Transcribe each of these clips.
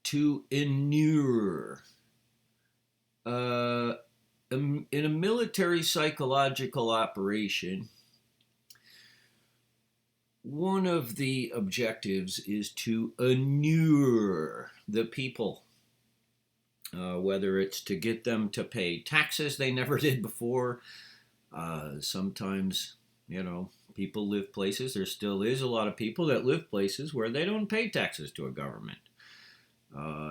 to inure. In a military psychological operation, one of the objectives is to inure the people, whether it's to get them to pay taxes they never did before. Sometimes, people live places, there still is a lot of people that live places where they don't pay taxes to a government.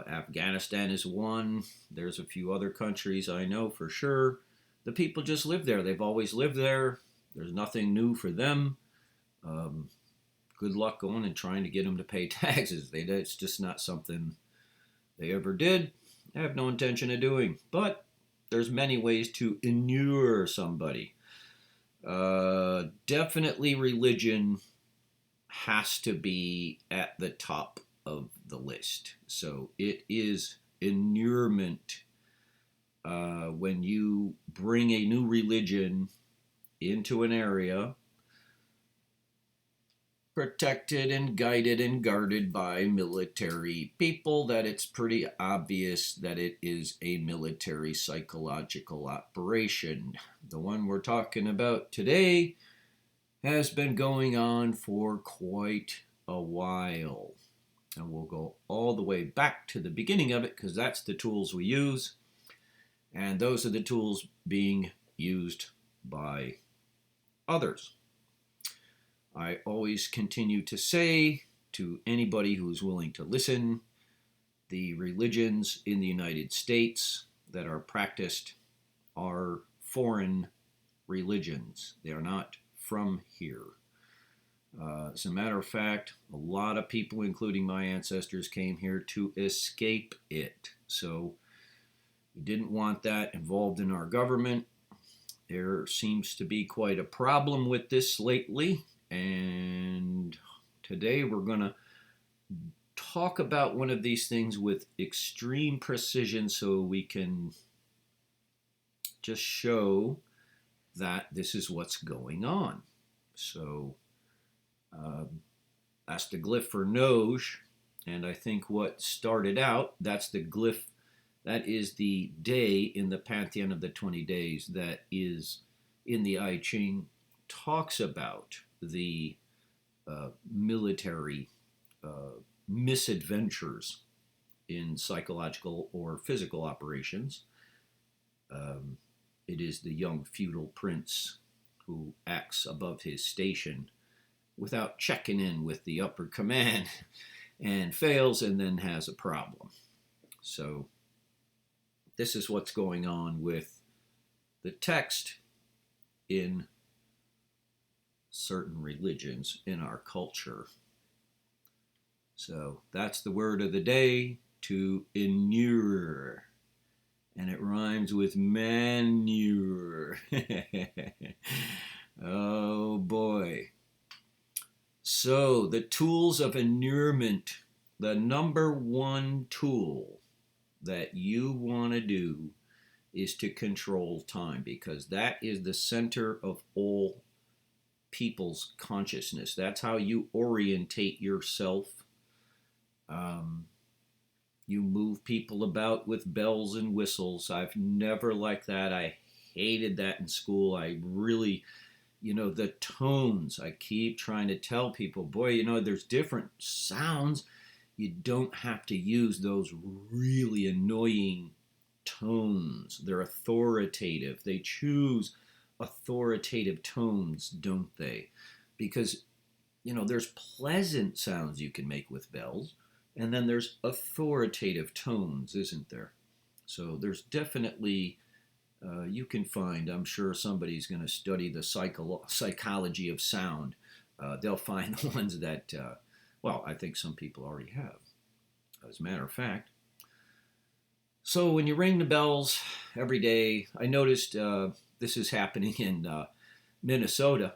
Afghanistan is one. There's a few other countries I know for sure. The people just live there. They've always lived there. There's nothing new for them. Good luck going and trying to get them to pay taxes. It's just not something they ever did. I have no intention of doing. But there's many ways to inure somebody. Definitely religion has to be at the top of the list. So it is inurement. When you bring a new religion into an area, protected and guided and guarded by military people, that it's pretty obvious that it is a military psychological operation. The one we're talking about today has been going on for quite a while. And we'll go all the way back to the beginning of it because that's the tools we use. And those are the tools being used by others. I always continue to say to anybody who's willing to listen, the religions in the United States that are practiced are foreign religions. They are not from here. As a matter of fact, a lot of people, including my ancestors, came here to escape it. So we didn't want that involved in our government. There seems to be quite a problem with this lately. And today we're going to talk about one of these things with extreme precision so we can just show that this is what's going on. So that's the glyph for Noj, and I think what started out, that's the glyph, that is the day in the pantheon of the 20 days that is in the I Ching, talks about the military misadventures in psychological or physical operations. It is the young feudal prince who acts above his station without checking in with the upper command and fails and then has a problem. So this is what's going on with the text in certain religions in our culture. So that's the word of the day, to inure. And it rhymes with manure. Oh boy. So the tools of inurement, the number one tool that you want to do is to control time, because that is the center of all people's consciousness. That's how you orientate yourself. You move people about with bells and whistles. I've never liked that. I hated that in school. I really, the tones. I keep trying to tell people, boy, there's different sounds. You don't have to use those really annoying tones. They're authoritative. They choose authoritative tones, don't they? Because, there's pleasant sounds you can make with bells, and then there's authoritative tones, isn't there? So there's definitely, you can find, I'm sure somebody's going to study the psychology of sound. They'll find the ones that, I think some people already have, as a matter of fact. So when you ring the bells every day, I noticed this is happening in Minnesota.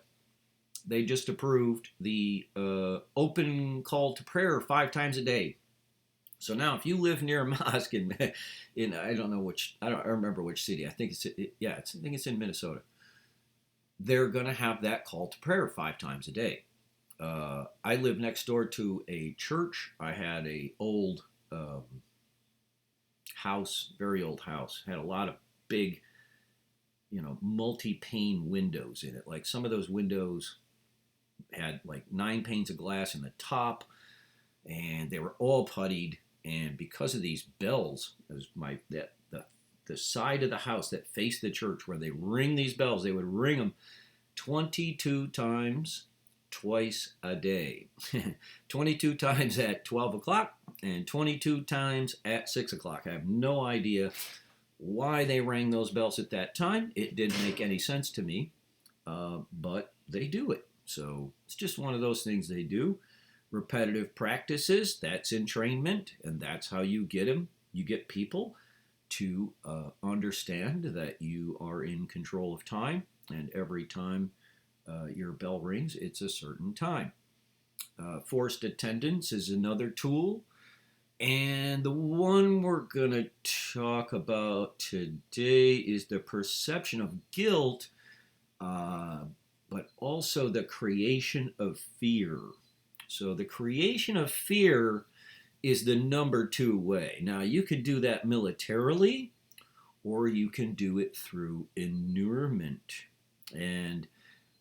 They just approved the open call to prayer 5 times a day. So now, if you live near a mosque in I don't remember which city. I think it's in Minnesota. They're going to have that call to prayer 5 times a day. I live next door to a church. I had a old house, very old house, had a lot of big, multi-pane windows in it. Like some of those windows had like 9 panes of glass in the top, and they were all puttied. And because of these bells, as the side of the house that faced the church where they ring these bells, they would ring them 22 times twice a day. 22 times at 12 o'clock and 22 times at 6 o'clock. I have no idea why they rang those bells at that time. It didn't make any sense to me, but they do it. So it's just one of those things they do. Repetitive practices, that's entrainment, and that's how you get them. You get people to understand that you are in control of time, and every time your bell rings, it's a certain time. Forced attendance is another tool, and the one we're going to talk about today is the perception of guilt, but also the creation of fear. So the creation of fear is the number 2 way. Now, you could do that militarily, or you can do it through inurement. And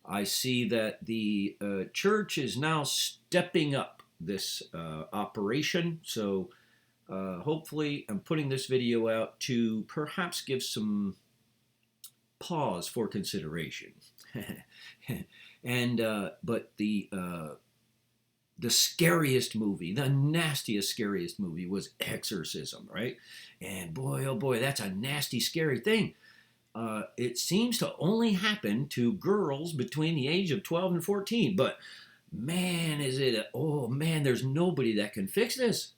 I see that the church is now stepping up this operation. So hopefully I'm putting this video out to perhaps give some pause for consideration. But the scariest movie, the nastiest, scariest movie was Exorcism, right? And boy, oh boy, that's a nasty, scary thing. It seems to only happen to girls between the age of 12 and 14. But man, there's nobody that can fix this.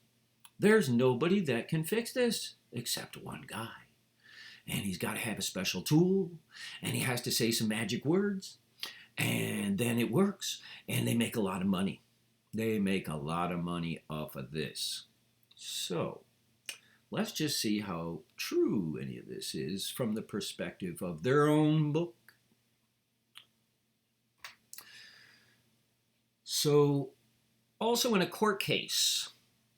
There's nobody that can fix this except one guy. And he's got to have a special tool, and he has to say some magic words, and then it works, and they make a lot of money. They make a lot of money off of this. So let's just see how true any of this is from the perspective of their own book. So also in a court case,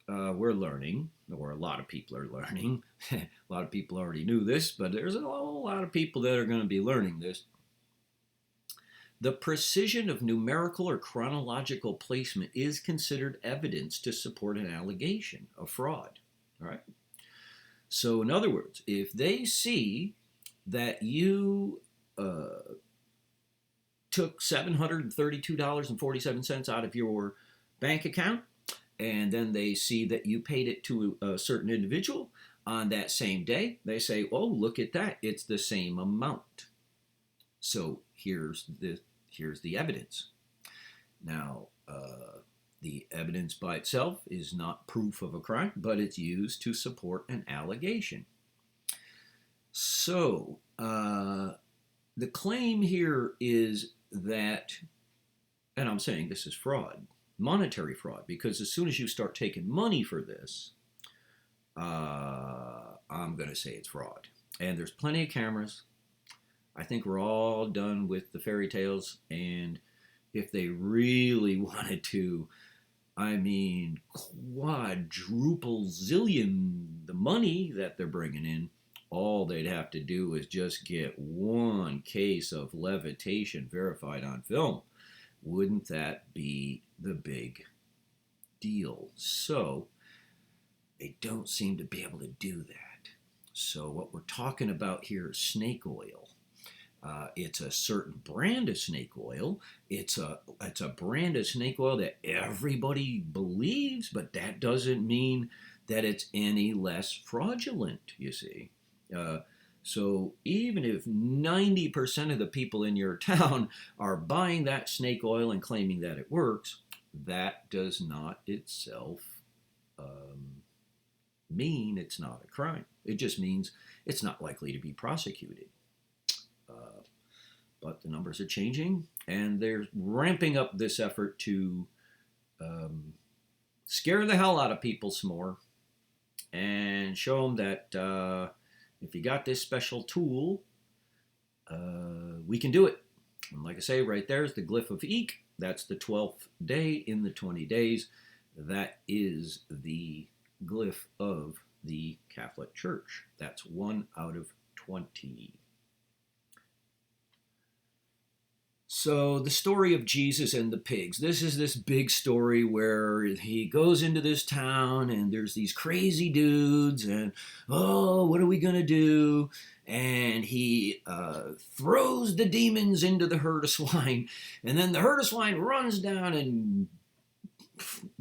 we're learning, or a lot of people are learning. A lot of people already knew this, but there's a whole lot of people that are going to be learning this. The precision of numerical or chronological placement is considered evidence to support an allegation of fraud. All right. So in other words, if they see that you took $732.47 out of your bank account, and then they see that you paid it to a certain individual on that same day, they say, oh, look at that. It's the same amount. So here's the evidence. Now, the evidence by itself is not proof of a crime, but it's used to support an allegation. So the claim here is that, and I'm saying this is fraud, monetary fraud, because as soon as you start taking money for this, I'm going to say it's fraud. And there's plenty of cameras. I think we're all done with the fairy tales, and if they really wanted to, quadruple zillion the money that they're bringing in, all they'd have to do is just get one case of levitation verified on film. Wouldn't that be the big deal? So they don't seem to be able to do that. So what we're talking about here is snake oil. It's a certain brand of snake oil. It's a brand of snake oil that everybody believes, but that doesn't mean that it's any less fraudulent, you see. So even if 90% of the people in your town are buying that snake oil and claiming that it works, that does not itself mean it's not a crime. It just means it's not likely to be prosecuted. But the numbers are changing, and they're ramping up this effort to scare the hell out of people some more and show them that if you got this special tool, we can do it. And like I say, right there's the glyph of Eek. That's the 12th day in the 20 days. That is the glyph of the Catholic Church. That's 1 out of 20. So the story of Jesus and the pigs. This is this big story where he goes into this town and there's these crazy dudes and, oh, what are we going to do? And he throws the demons into the herd of swine. And then the herd of swine runs down and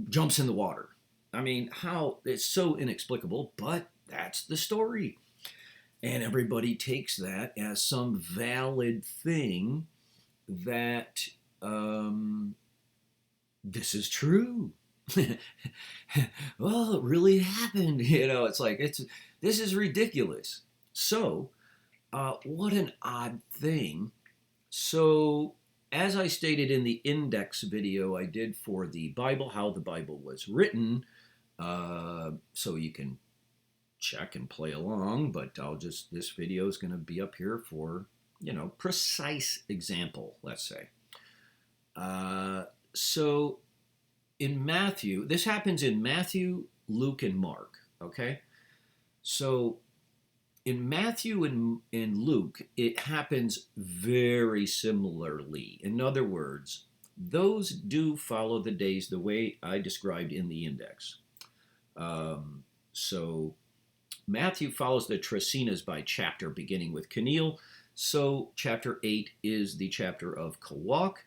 jumps in the water. I mean, how it's so inexplicable, but that's the story. And everybody takes that as some valid thing that this is true. Well, it really happened. It's like, this is ridiculous. So, what an odd thing. So, as I stated in the index video I did for the Bible, how the Bible was written, so you can check and play along, but this video is going to be up here for, precise example, let's say. So in Matthew, this happens in Matthew, Luke, and Mark, okay? So in Matthew and in Luke, it happens very similarly. In other words, those do follow the days the way I described in the index. So Matthew follows the Tracinas by chapter, beginning with Keneal. So chapter 8 is the chapter of Kawak,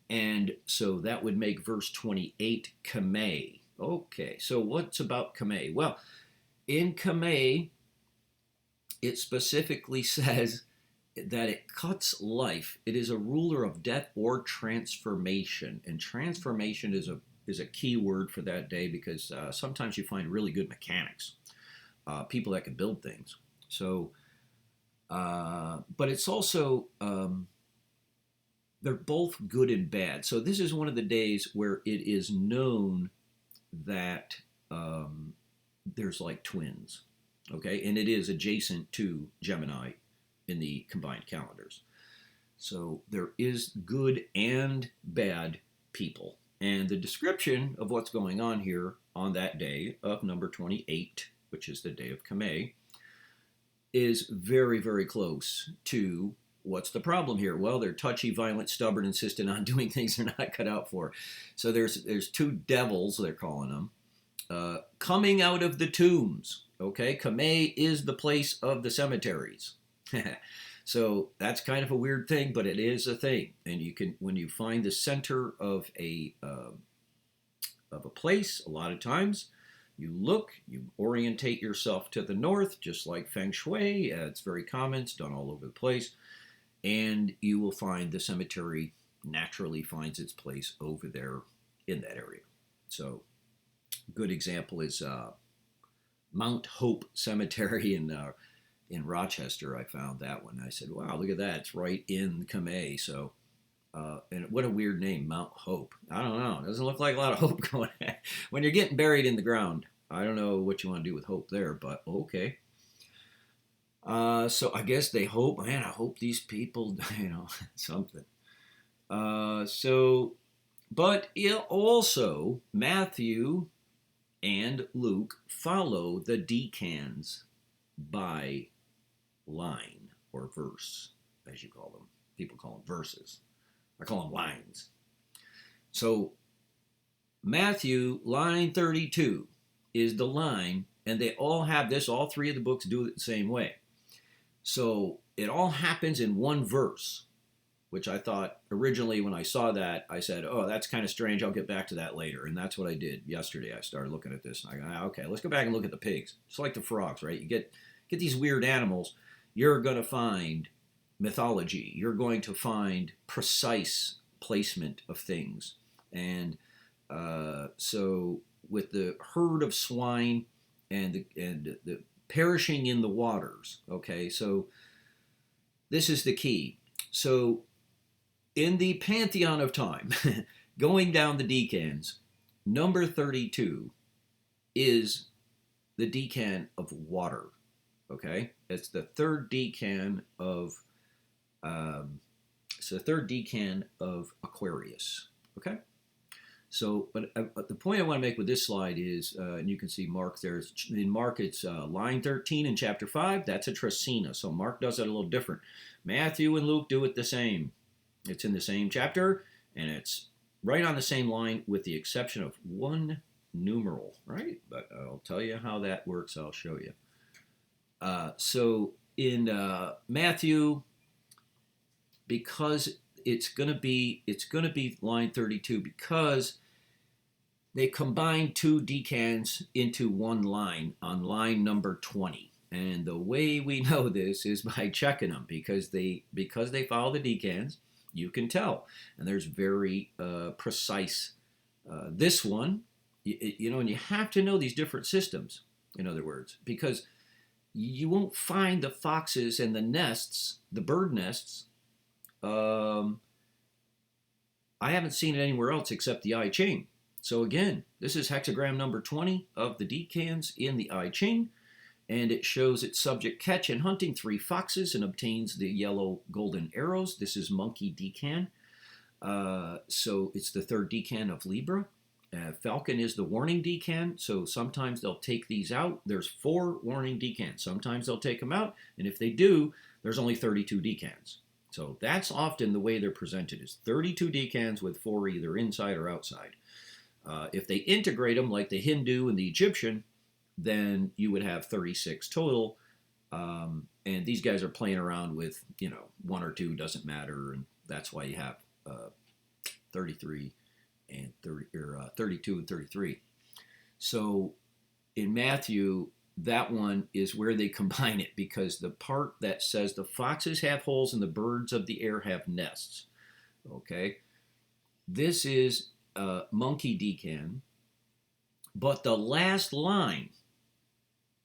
and so that would make verse 28 Kamei. Okay, so what's about Kamei? Well, in Kamei, it specifically says that it cuts life. It is a ruler of death or transformation, and transformation is a key word for that day, because sometimes you find really good mechanics, people that can build things. So, but it's also, they're both good and bad. So this is one of the days where it is known that there's like twins, okay? And it is adjacent to Gemini in the combined calendars. So there is good and bad people. And the description of what's going on here on that day of number 28, which is the day of Kamei, is very, very close to what's the problem here. Well, they're touchy, violent, stubborn, insistent on doing things they're not cut out for. So there's two devils, they're calling them, coming out of the tombs. Okay, Kamei is the place of the cemeteries. So that's kind of a weird thing, but it is a thing. And you can, when you find the center of a place, a lot of times you look, you orientate yourself to the north, just like Feng Shui. It's very common. It's done all over the place. And you will find the cemetery naturally finds its place over there in that area. So a good example is Mount Hope Cemetery in Rochester. I found that one. I said, wow, look at that. It's right in Kamei. So, and what a weird name, Mount Hope. I don't know. It doesn't look like a lot of hope going on. When you're getting buried in the ground. I don't know what you want to do with hope there, but okay. So I guess they hope, man, I hope these people, something. But also Matthew and Luke follow the decans by line or verse, as you call them. People call them verses. I call them lines. So Matthew, line 32, is the line, and they all have this. All three of the books do it the same way. So it all happens in one verse, which I thought originally when I saw that, I said, oh, that's kind of strange. I'll get back to that later. And that's what I did yesterday. I started looking at this, and I go, okay, let's go back and look at the pigs. Just like the frogs, right? You get these weird animals, you're going to find mythology. You're going to find precise placement of things. And so with the herd of swine and the perishing in the waters, okay, so this is the key. So in the pantheon of time, going down the decans, number 32 is the decan of water, okay? It's the third decan of Aquarius, okay? So, but the point I want to make with this slide is, and you can see Mark there. In Mark, it's line 13 in chapter 5. That's a trecina. So Mark does it a little different. Matthew and Luke do it the same. It's in the same chapter, and it's right on the same line with the exception of one numeral, right? But I'll tell you how that works. I'll show you. So in Matthew, because it's going to be line 32 because they combine two decans into one line on line number 20. And the way we know this is by checking them because they follow the decans, you can tell. And there's very precise. This one, you know, and you have to know these different systems, in other words, because you won't find the foxes and the nests, the bird nests. I haven't seen it anywhere else except the I Ching. So again, this is hexagram number 20 of the decans in the I Ching, and it shows its subject catch and hunting 3 foxes and obtains the yellow golden arrows. This is monkey decan. So it's the 3rd decan of Libra. Falcon is the warning decan, so sometimes they'll take these out. There's 4 warning decans. Sometimes they'll take them out, and if they do, there's only 32 decans. So that's often the way they're presented, is 32 decans with 4 either inside or outside. If they integrate them like the Hindu and the Egyptian, then you would have 36 total. And these guys are playing around with, you know, 1 or 2, doesn't matter, and that's why you have 33 and 32 and 33. So in Matthew, that one is where they combine it because the part that says the foxes have holes and the birds of the air have nests. Okay, this is monkey decan, but the last line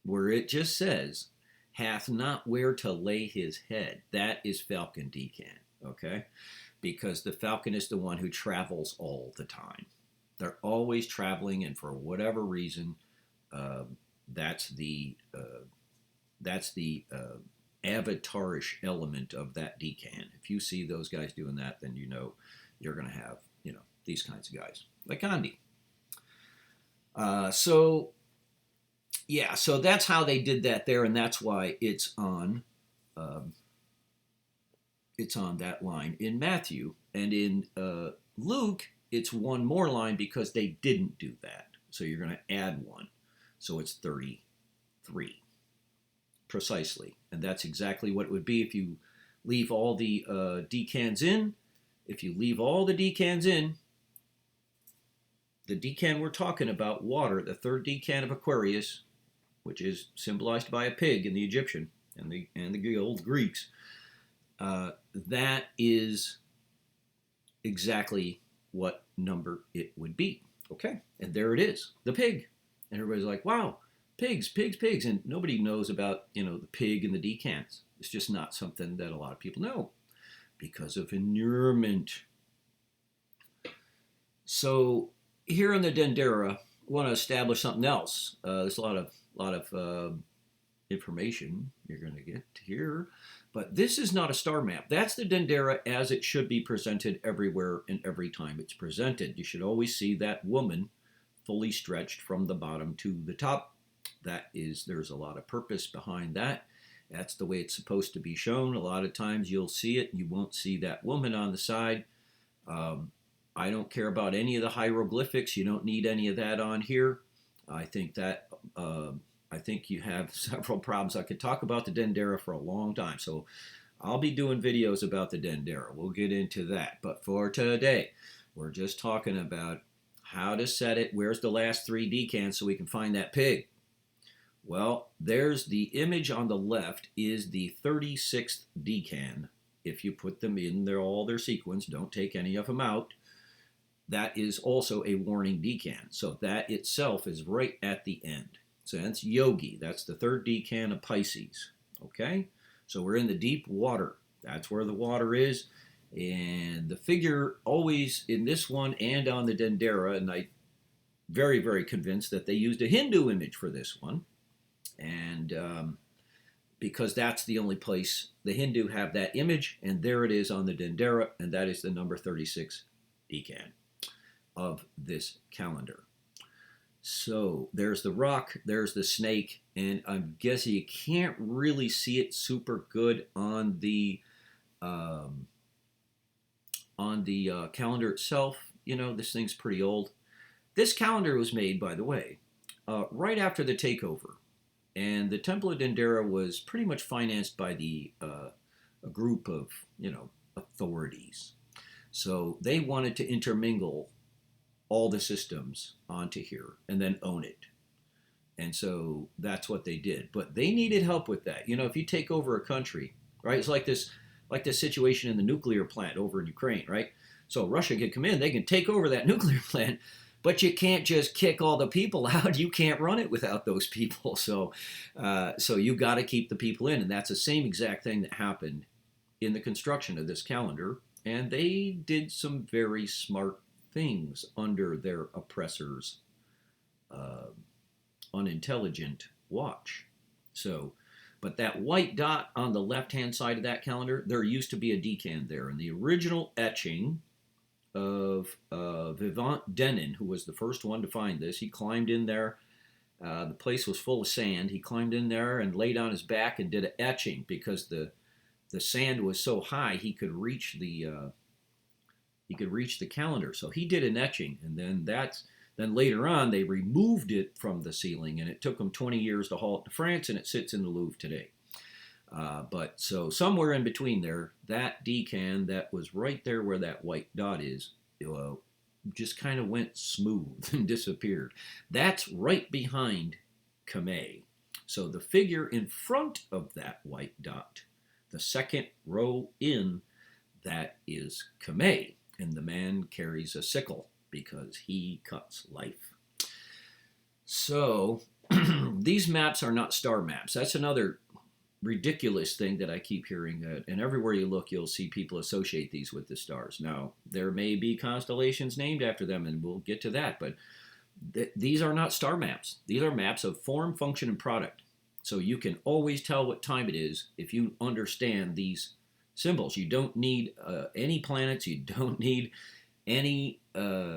where it just says hath not where to lay his head, that is falcon decan. Okay, because the falcon is the one who travels all the time. They're always traveling, and for whatever reason, that's the avatarish element of that decan. If you see those guys doing that, then you know you're going to have, you know, these kinds of guys like Gandhi. So yeah, so that's how they did that there, and that's why it's on that line in Matthew. And in Luke, it's one more line because they didn't do that. So you're going to add 1. So it's 33, precisely. And that's exactly what it would be if you leave all the decans in. If you leave all the decans in, the decan we're talking about, water, the 3rd decan of Aquarius, which is symbolized by a pig in the Egyptian and the old Greeks, that is exactly what number it would be. Okay, and there it is, the pig. And everybody's like, wow, pigs, pigs, pigs. And nobody knows about, you know, the pig and the decans. It's just not something that a lot of people know because of inurement. So here in the Dendera, we want to establish something else. There's a lot of information you're going to get here. But this is not a star map. That's the Dendera as it should be presented everywhere and every time it's presented. You should always see that woman fully stretched from the bottom to the top. There's a lot of purpose behind that. That's the way it's supposed to be shown. A lot of times you'll see it, you won't see that woman on the side. I don't care about any of the hieroglyphics. You don't need any of that on here. I think you have several problems. I could talk about the Dendera for a long time, so I'll be doing videos about the Dendera. We'll get into that. But for today, we're just talking about how to set it. Where's the last 3 decans so we can find that pig? Well, there's the image on the left is the 36th decan. If you put them in all their sequence, don't take any of them out. That is also a warning decan. So that itself is right at the end. So that's Yogi. That's the 3rd decan of Pisces. Okay? So we're in the deep water. That's where the water is. And the figure always in this one and on the Dendera, and I'm very, very convinced that they used a Hindu image for this one. And because that's the only place the Hindu have that image, and there it is on the Dendera, and that is the number 36 decan. of this calendar. So there's the rock, there's the snake, and I'm guessing you can't really see it super good on the calendar itself. You know, this thing's pretty old. This calendar was made, by the way, right after the takeover, and the Temple of Dendera was pretty much financed by a group of, you know, authorities. So they wanted to intermingle all the systems onto here and then own it. And so that's what they did. But they needed help with that. You know, if you take over a country, right? It's like this situation in the nuclear plant over in Ukraine, right? So Russia can come in, they can take over that nuclear plant, but you can't just kick all the people out. You can't run it without those people. So you got to keep the people in. And that's the same exact thing that happened in the construction of this calendar. And they did some very smart things under their oppressors' unintelligent watch. So, but that white dot on the left-hand side of that calendar, there used to be a decan there. And the original etching of Vivant Denon, who was the first one to find this, he climbed in there. The place was full of sand. He climbed in there and laid on his back and did an etching because the sand was so high he could reach the calendar. So he did an etching, and then later on they removed it from the ceiling, and it took them 20 years to haul it to France, and it sits in the Louvre today. But so somewhere in between there, that decan that was right there where that white dot is, just kind of went smooth and disappeared. That's right behind Kamei. So the figure in front of that white dot, the second row in, that is Kamei. And the man carries a sickle because he cuts life. So these maps are not star maps. That's another ridiculous thing that I keep hearing. And everywhere you look, you'll see people associate these with the stars. Now, there may be constellations named after them, and we'll get to that. But these are not star maps. These are maps of form, function, and product. So you can always tell what time it is if you understand these symbols. You don't need any planets. You don't need any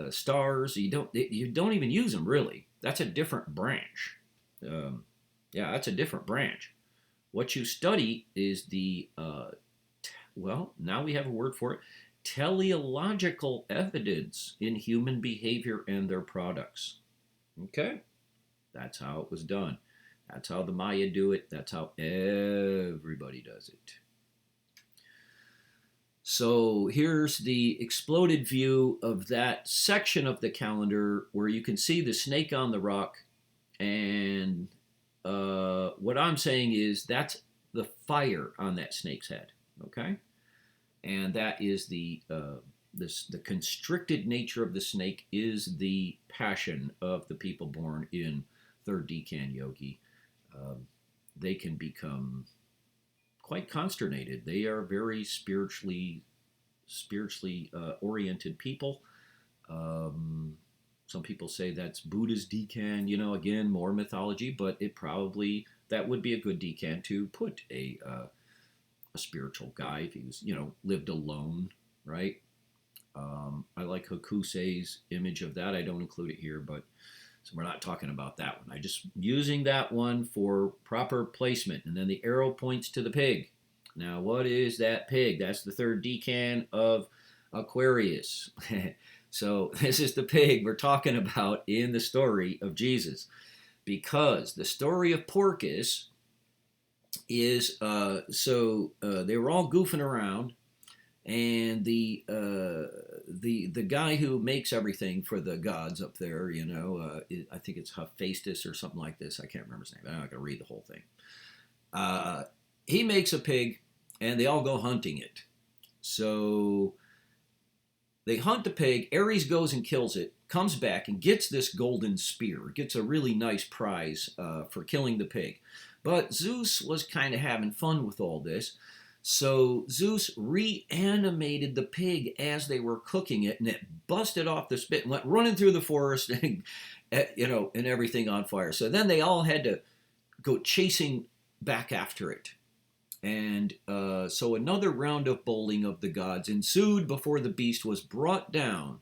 stars. You don't even use them, really. That's a different branch. That's a different branch. What you study is the now we have a word for it, teleological evidence in human behavior and their products. Okay, that's how it was done. That's how the Maya do it. That's how everybody does it. So here's the exploded view of that section of the calendar where you can see the snake on the rock. And what I'm saying is that's the fire on that snake's head, okay? And that is the constricted nature of the snake is the passion of the people born in third decan yogi. They can become quite consternated. They are very spiritually oriented people. Some people say that's Buddha's decan. You know, again, more mythology, but that would be a good decan to put a spiritual guy if he was, lived alone, right? I like Hokusei's image of that. I don't include it here, but so we're not talking about that one. I'm just using that one for proper placement. And then the arrow points to the pig. Now, what is that pig? That's the third decan of Aquarius. So this is the pig we're talking about in the story of Jesus. Because the story of Porcus is, they were all goofing around. And the guy who makes everything for the gods up there, I think it's Hephaestus or something like this. I can't remember his name. I'm not going to read the whole thing. He makes a pig, and they all go hunting it. So they hunt the pig. Ares goes and kills it, comes back and gets this golden spear. Gets a really nice prize for killing the pig. But Zeus was kind of having fun with all this. So Zeus reanimated the pig as they were cooking it, and it busted off the spit and went running through the forest and, and everything on fire. So then they all had to go chasing back after it. And so another round of bowling of the gods ensued before the beast was brought down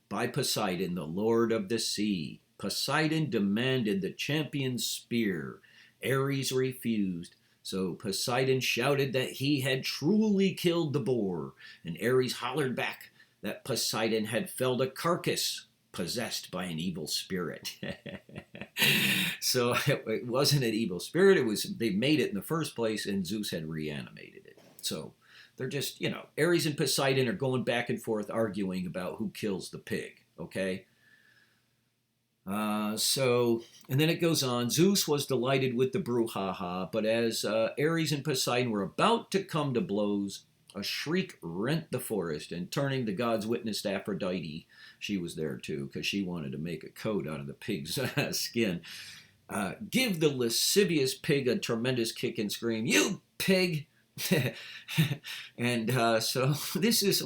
by Poseidon, the lord of the sea. Poseidon demanded the champion's spear. Ares refused. So Poseidon shouted that he had truly killed the boar, and Ares hollered back that Poseidon had felled a carcass possessed by an evil spirit. So it wasn't an evil spirit, it was they made it in the first place, and Zeus had reanimated it. So they're just, Ares and Poseidon are going back and forth arguing about who kills the pig, okay? And then it goes on. Zeus was delighted with the brouhaha, but as Ares and Poseidon were about to come to blows, a shriek rent the forest, and turning the gods witnessed Aphrodite. She was there too, because she wanted to make a coat out of the pig's skin. Give the lascivious pig a tremendous kick and scream, "You pig!" And so this is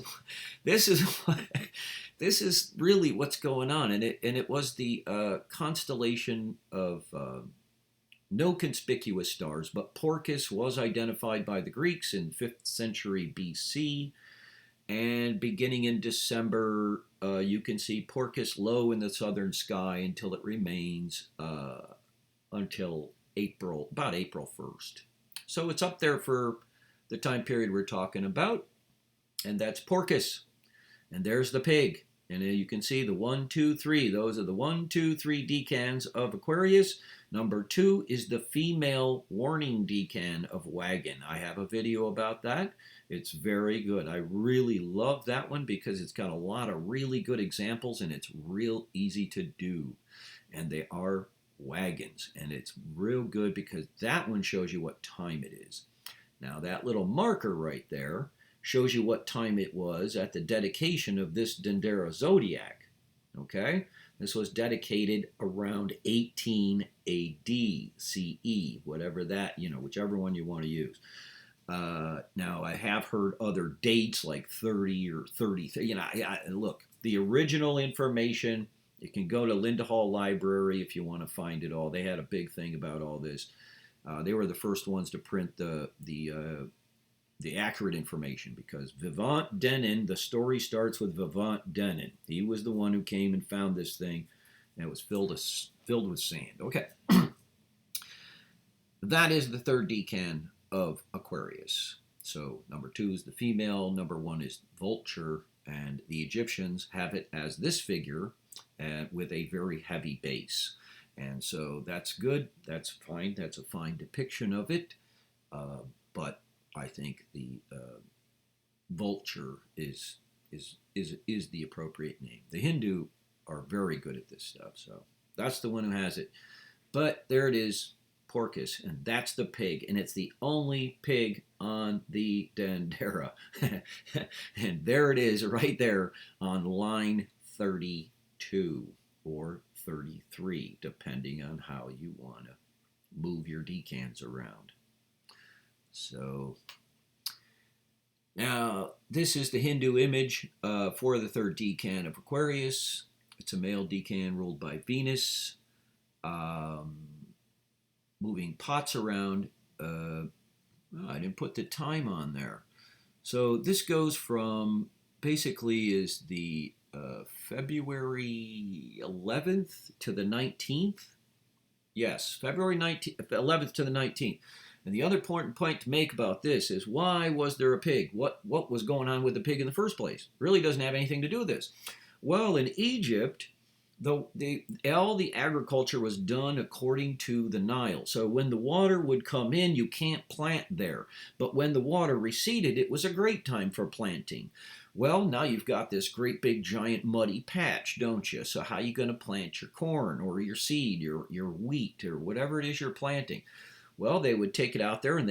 really what's going on, and it was the constellation of no conspicuous stars, but Porcus was identified by the Greeks in 5th century BC, and beginning in December, you can see Porcus low in the southern sky until it remains until about April 1st. So it's up there for the time period we're talking about, and that's Porcus. And there's the pig. And you can see the 1, 2, 3. Those are the 1, 2, 3 decans of Aquarius. Number 2 is the female warning decan of Wagon. I have a video about that. It's very good. I really love that one because it's got a lot of really good examples, and it's real easy to do. And they are wagons. And it's real good because that one shows you what time it is. Now that little marker right there shows you what time it was at the dedication of this Dendera zodiac. Okay? This was dedicated around 18 AD, CE, whatever that, whichever one you want to use. Now, I have heard other dates like 30 or 33. Look, the original information, you can go to Linda Hall Library if you want to find it all. They had a big thing about all this. They were the first ones to print the accurate information, because Vivant Denon, the story starts with Vivant Denon. He was the one who came and found this thing, and it was filled with sand. Okay. That is the 3rd decan of Aquarius. So number 2 is the female, number 1 is vulture, and the Egyptians have it as this figure with a very heavy base. And so that's good. That's fine. That's a fine depiction of it. But I think the vulture is the appropriate name. The Hindu are very good at this stuff, so that's the one who has it. But there it is, Porcus, and that's the pig, and it's the only pig on the Dendera. And there it is, right there on line 32 or 33, depending on how you want to move your decans around. So now this is the Hindu image for the 3rd decan of Aquarius. It's a male decan ruled by Venus, moving pots around. I didn't put the time on there. So this goes from, basically is the February 11th to the 19th. Yes, February 11th to the 19th. And the other important point to make about this is, why was there a pig? What was going on with the pig in the first place? Really doesn't have anything to do with this. Well, in Egypt, all the agriculture was done according to the Nile. So when the water would come in, you can't plant there. But when the water receded, it was a great time for planting. Well, now you've got this great big giant muddy patch, don't you? So how are you going to plant your corn or your seed, your wheat, or whatever it is you're planting? Well, they would take it out there, and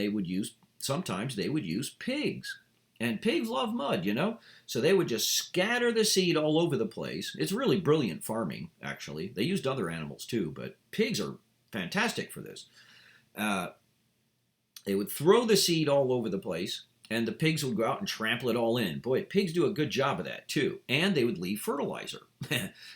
sometimes they would use pigs. And pigs love mud, So they would just scatter the seed all over the place. It's really brilliant farming, actually. They used other animals too, but pigs are fantastic for this. They would throw the seed all over the place, and the pigs would go out and trample it all in. Boy, pigs do a good job of that too. And they would leave fertilizer.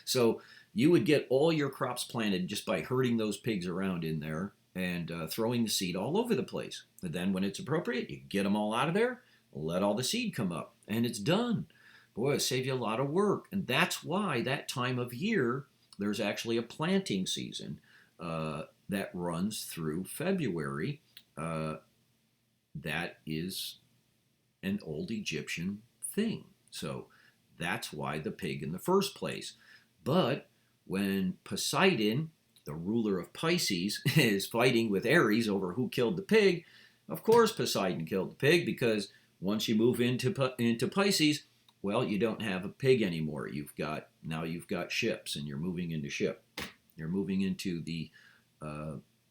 So you would get all your crops planted just by herding those pigs around in there and throwing the seed all over the place. And then when it's appropriate, you get them all out of there, let all the seed come up, and it's done. Boy, it saves you a lot of work. And that's why that time of year, there's actually a planting season that runs through February. Uh, that is an old Egyptian thing. So that's why the pig in the first place. But when Poseidon, the ruler of Pisces, is fighting with Ares over who killed the pig, of course Poseidon killed the pig, because once you move into Pisces, well, you don't have a pig anymore. You've got ships, and you're moving into ship. You're moving into the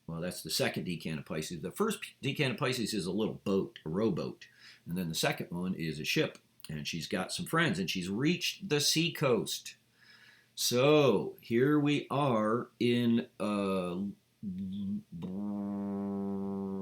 well, that's the second decan of Pisces. The first decan of Pisces is a little boat, a rowboat. And then the second one is a ship. And she's got some friends, and she's reached the seacoast. So here we are in,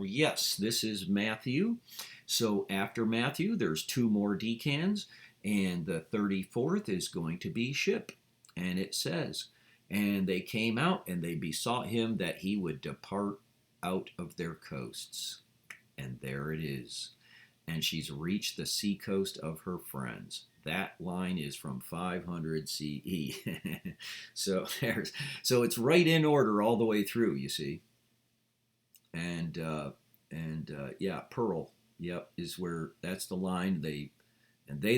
yes, this is Matthew. So after Matthew, there's 2 more decans, and the 34th is going to be ship. And it says, and they came out, and they besought him that he would depart out of their coasts. And there it is. And she's reached the seacoast of her friends. That line is from 500 CE. so it's right in order all the way through, you see. And yeah, Pearl, yep, is where, that's the line. They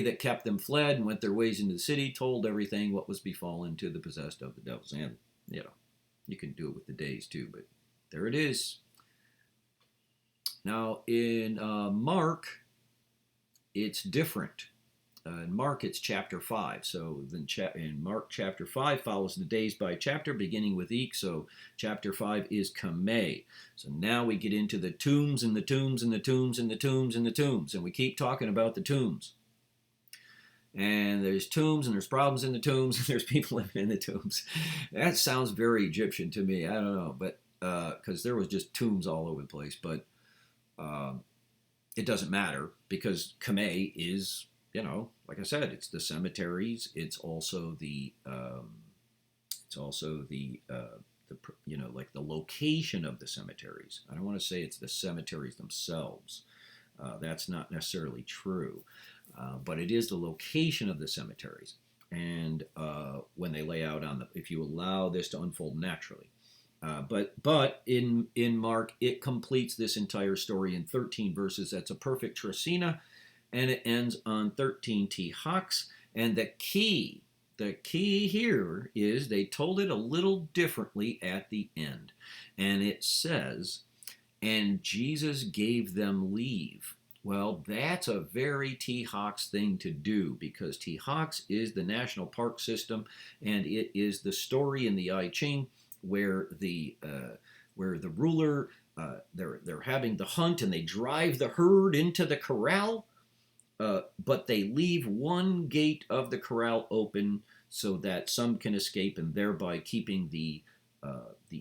that kept them fled and went their ways into the city, told everything what was befallen to the possessed of the devils. And, you can do it with the days too, but there it is. Now, in Mark, it's different. In Mark, it's chapter 5. So then in Mark, chapter 5 follows the days by chapter, beginning with Ek. So chapter 5 is Kame. So now we get into the tombs and the tombs and the tombs and the tombs and the tombs. And we keep talking about the tombs. And there's tombs, and there's problems in the tombs, and there's people living in the tombs. That sounds very Egyptian to me. I don't know, but because there was just tombs all over the place. But it doesn't matter, because Kame is, like I said, it's the cemeteries. It's also the like the location of the cemeteries. I don't want to say it's the cemeteries themselves. That's not necessarily true. But it is the location of the cemeteries, and when they lay out if you allow this to unfold naturally. But in Mark, it completes this entire story in 13 verses. That's a perfect trecina, and it ends on 13 tihox. And the key here is they told it a little differently at the end, and it says, "And Jesus gave them leave." Well, that's a very Tihox thing to do, because Tihox is the national park system, and it is the story in the I Ching where the ruler, they're having the hunt, and they drive the herd into the corral, but they leave one gate of the corral open so that some can escape, and thereby keeping the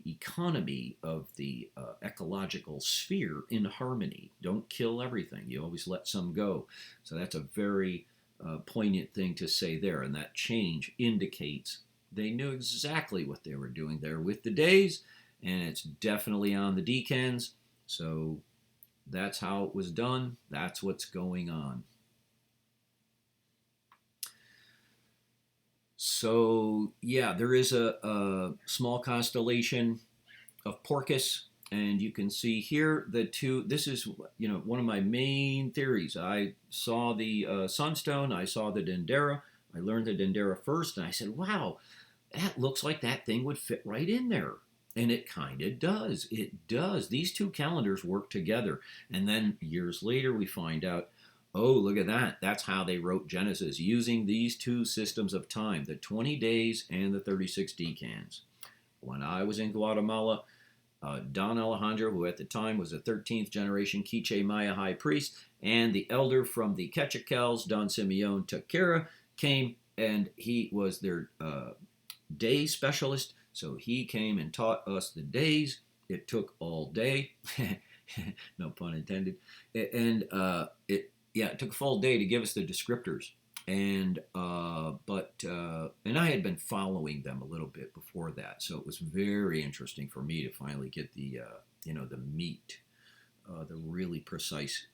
economy of the ecological sphere in harmony. Don't kill everything. You always let some go. So that's a very poignant thing to say there. And that change indicates they knew exactly what they were doing there with the days. And it's definitely on the decans. So that's how it was done. That's what's going on. So yeah, there is a small constellation of Porcus, and you can see here the two. This is one of my main theories. I saw the Sunstone, I saw the Dendera. I learned the Dendera first, and I said, "Wow, that looks like that thing would fit right in there." And it kind of does. It does. These two calendars work together, and then years later we find out, oh, look at that. That's how they wrote Genesis, using these two systems of time, the 20 days and the 36 decans. When I was in Guatemala, Don Alejandro, who at the time was a 13th generation Quiche Maya high priest, and the elder from the Quetzalcoatls, Don Simeon Taquera, came, and he was their day specialist. So he came and taught us the days. It took all day, no pun intended, and it took a full day to give us the descriptors, and I had been following them a little bit before that, so it was very interesting for me to finally get the the meat, the really precise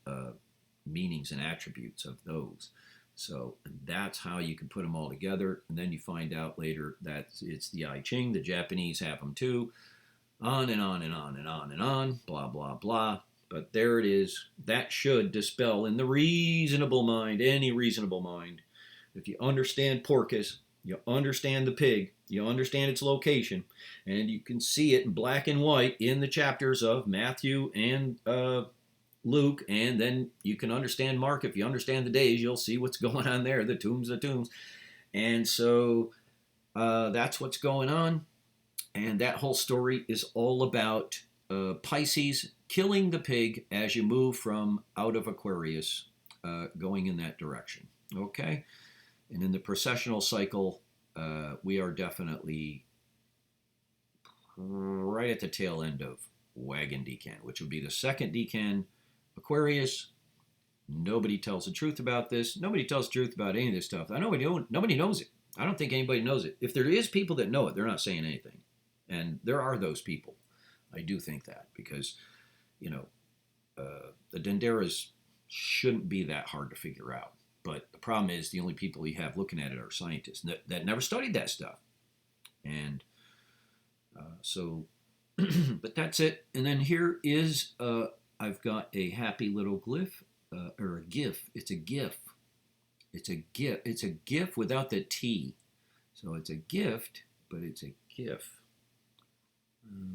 meanings and attributes of those. So that's how you can put them all together. And then you find out later that it's the I Ching. The Japanese have them too. On and on and on and on and on. Blah, blah, blah. But there it is. That should dispel in the reasonable mind, any reasonable mind. If you understand Porcus, you understand the pig, you understand its location, and you can see it in black and white in the chapters of Matthew and Luke, and then you can understand Mark. If you understand the days, you'll see what's going on there, the tombs. And so that's what's going on. And that whole story is all about Pisces killing the pig as you move from out of Aquarius, going in that direction. Okay? And in the precessional cycle, we are definitely right at the tail end of wagon decan, which would be the second decan, Aquarius. Nobody tells the truth about this. Nobody tells the truth about any of this stuff. Nobody knows it. I don't think anybody knows it. If there is people that know it, they're not saying anything. And there are those people. I do think that because, the Denderas shouldn't be that hard to figure out. But the problem is the only people you have looking at it are scientists that never studied that stuff. And but that's it. And then here is, I've got a happy little glyph, or a GIF. It's a GIF. It's a GIF. It's a GIF without the T. So it's a gift, but it's a GIF.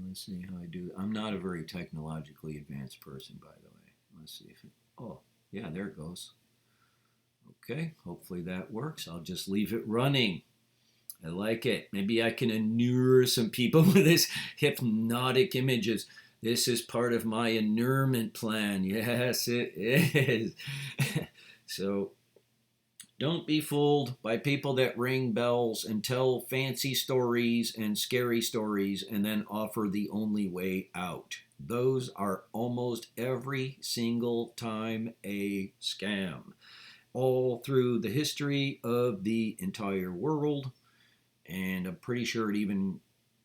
Let's see how I do. I'm not a very technologically advanced person, by the way. Let's see if it, oh, yeah, there it goes. Okay, hopefully that works. I'll just leave it running. I like it. Maybe I can inure some people with this hypnotic images. This is part of my inurement plan. Yes, it is. So don't be fooled by people that ring bells and tell fancy stories and scary stories and then offer the only way out. Those are almost every single time a scam. All through the history of the entire world, and I'm pretty sure it even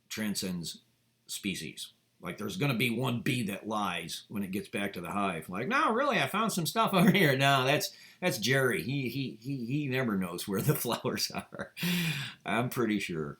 transcends species. Like there's going to be one bee that lies when it gets back to the hive. Like, no, really, I found some stuff over here. No, that's Jerry. He never knows where the flowers are. I'm pretty sure.